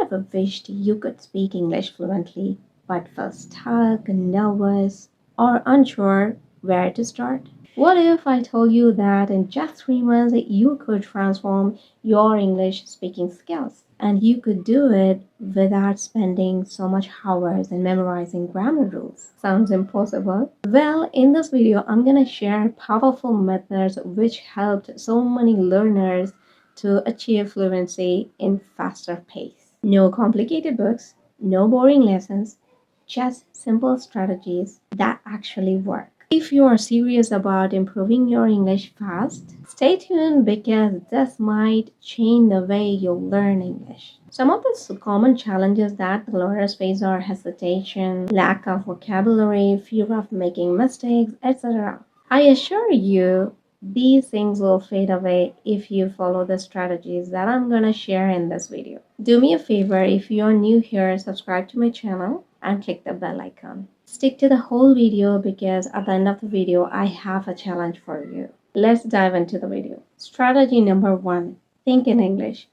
ever wished you could speak English fluently but felt stuck, nervous, or unsure where to start? What if I told you that in just 3 months you could transform your English speaking skills? And you could do it without spending so much hours in memorizing grammar rules. Sounds impossible? Well, in this video, I'm gonna share powerful methods which helped so many learners to achieve fluency in faster pace. No complicated books, no boring lessons, just simple strategies that actually work. If you are serious about improving your English fast, stay tuned because this might change the way you learn English. Some of the common challenges that learners face are hesitation, lack of vocabulary, fear of making mistakes, etc. I assure you, these things will fade away if you follow the strategies that I'm gonna share in this video. Do me a favor, if you're new here, subscribe to my channel and click the bell icon. Stick to the whole video because at the end of the video, I have a challenge for you. Let's dive into the video. Strategy number 1, think in English.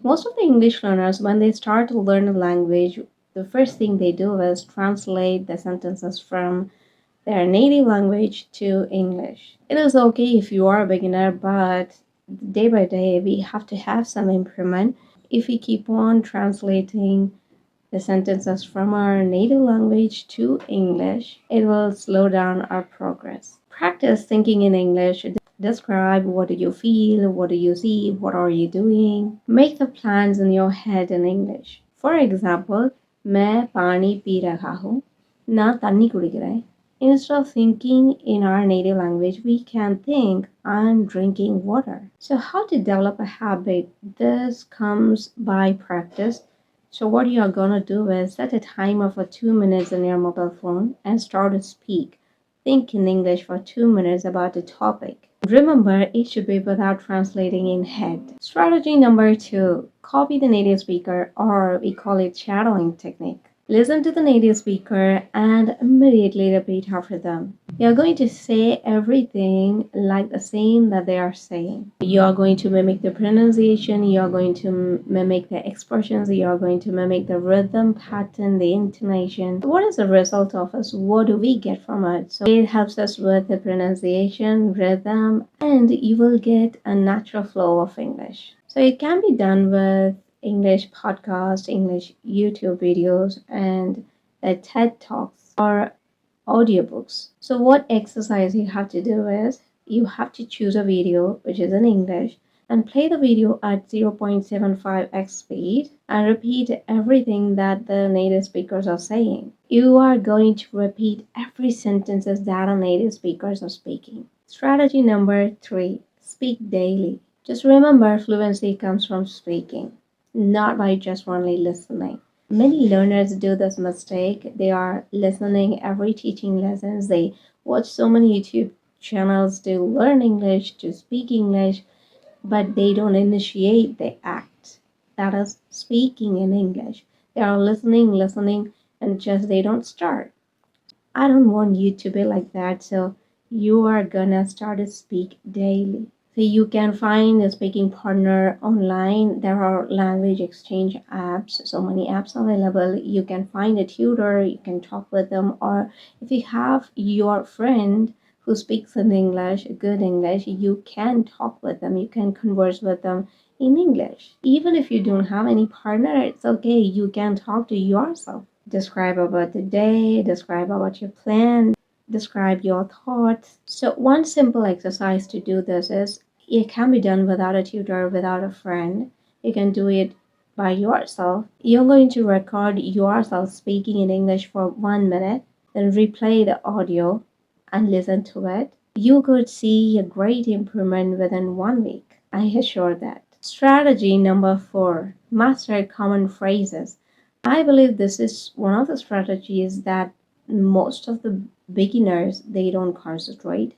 Most of the English learners, when they start to learn a language, the first thing they do is translate the sentences from their native language to English. It is okay if you are a beginner, but day by day we have to have some improvement. If we keep on translating the sentences from our native language to English, it will slow down our progress. Practice thinking in English. Describe what do you feel, what do you see, what are you doing. Make the plans in your head in English. For example, मैं पानी P रहा हूँ, ना तन्नी कुड़िकरे. Instead of thinking in our native language, we can think, I'm drinking water. So how to develop a habit? This comes by practice. So what you are gonna do is set a timer for 2 minutes on your mobile phone and start to speak. Think in English for 2 minutes about the topic. Remember, it should be without translating in head. Strategy number 2, copy the native speaker, or we call it shadowing technique. Listen to the native speaker and immediately repeat after them. You're going to say everything like the same that they are saying. You're going to mimic the pronunciation, you're going to mimic the expressions, you're going to mimic the rhythm pattern, the intonation. What is the result of us? What do we get from it? So it helps us with the pronunciation, rhythm, and you will get a natural flow of English. So it can be done with English podcasts, English YouTube videos, and TED Talks or audiobooks. So what exercise you have to do is you have to choose a video which is in English and play the video at 0.75x speed and repeat everything that the native speakers are saying. You are going to repeat every sentences that our native speakers are speaking. Strategy number 3, speak daily. Just remember, fluency comes from speaking, not by just only listening. Many learners do this mistake. They are listening every teaching lessons. They watch so many YouTube channels to learn English, to speak English, but they don't initiate the act. That is speaking in English. They are listening, and just they don't start. I don't want you to be like that. So you are gonna start to speak daily. So you can find a speaking partner online. There are language exchange apps, so many apps available. You can find a tutor, you can talk with them, or if you have your friend who speaks in English, good English, you can talk with them, you can converse with them in English. Even if you don't have any partner, it's okay, you can talk to yourself. Describe about the day, describe about your plan, describe your thoughts. So one simple exercise to do this is it can be done without a tutor, without a friend. You can do it by yourself. You're going to record yourself speaking in English for 1 minute, then replay the audio and listen to it. You could see a great improvement within 1 week. I assure that. Strategy number 4, master common phrases. I believe this is one of the strategies that most of the beginners they don't concentrate.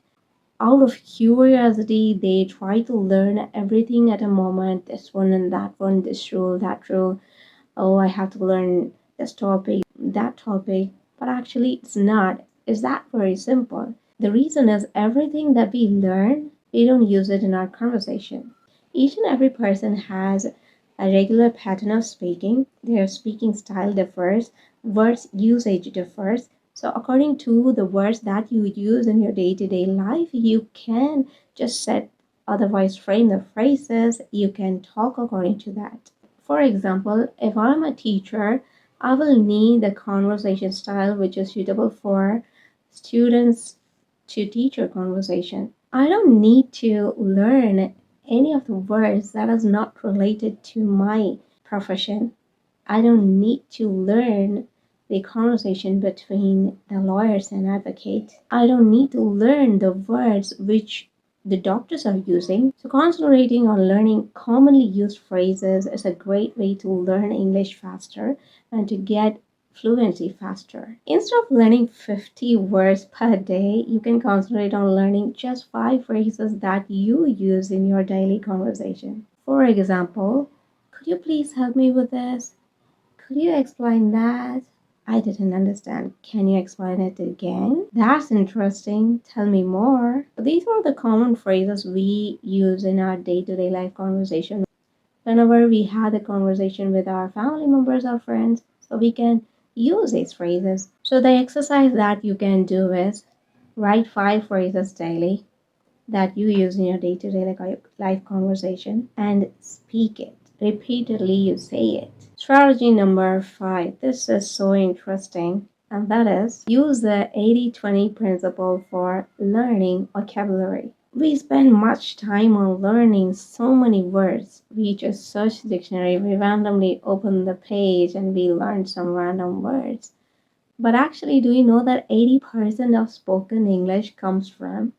Out of curiosity, they try to learn everything at a moment. This one and that one, this rule, that rule. Oh, I have to learn this topic, that topic. But actually, it's not. It's that very simple. The reason is everything that we learn, we don't use it in our conversation. Each and every person has a regular pattern of speaking. Their speaking style differs, words usage differs. So according to the words that you use in your day-to-day life, you can just set otherwise frame the phrases. You can talk according to that. For example, if I'm a teacher, I will need a conversation style which is suitable for students to teacher conversation. I don't need to learn any of the words that is not related to my profession. I don't need to learn the conversation between the lawyers and advocates. I don't need to learn the words which the doctors are using. So concentrating on learning commonly used phrases is a great way to learn English faster and to get fluency faster. Instead of learning 50 words per day, you can concentrate on learning just 5 phrases that you use in your daily conversation. For example, could you please help me with this? Could you explain that? I didn't understand. Can you explain it again? That's interesting. Tell me more. These are the common phrases we use in our day-to-day life conversation whenever we had a conversation with our family members or friends, so we can use these phrases. So the exercise that you can do is write 5 phrases daily that you use in your day-to-day life conversation and speak it. Repeatedly you say it. Strategy number 5. This is so interesting, and that is use the 80-20 principle for learning vocabulary. We spend much time on learning so many words. We just search the dictionary, we randomly open the page and we learn some random words. But actually, do you know that 80% of spoken English comes from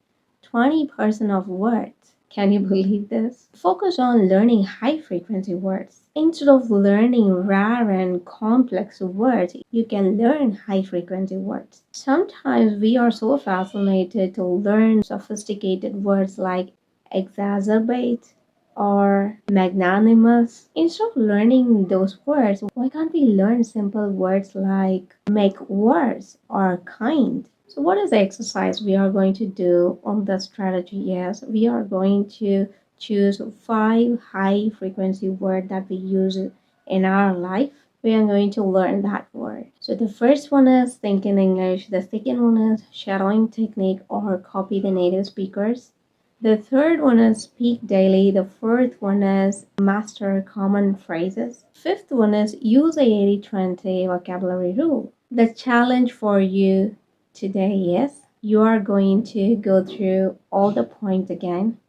20% of words? Can you believe this? Focus on learning high frequency words. Instead of learning rare and complex words, you can learn high frequency words. Sometimes we are so fascinated to learn sophisticated words like exacerbate or magnanimous. Instead of learning those words, why can't we learn simple words like make worse or kind? So what is the exercise we are going to do on the strategy? Yes, we are going to choose 5 high frequency words that we use in our life. We are going to learn that word. So the first one is think in English. The second one is shadowing technique or copy the native speakers. The third one is speak daily. The fourth one is master common phrases. Fifth one is use a 80-20 vocabulary rule. The challenge for you today is you are going to go through all the points again.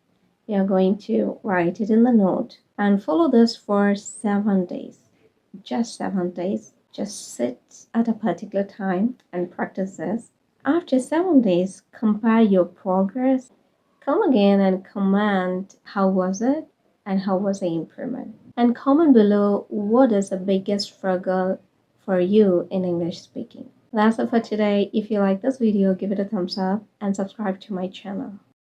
You are going to write it in the note and follow this for 7 days. Just 7 days. Just sit at a particular time and practice this. After 7 days, compare your progress. Come again and comment how was it and how was the improvement. And comment below what is the biggest struggle for you in English speaking. That's it for today. If you like this video, give it a thumbs up and subscribe to my channel.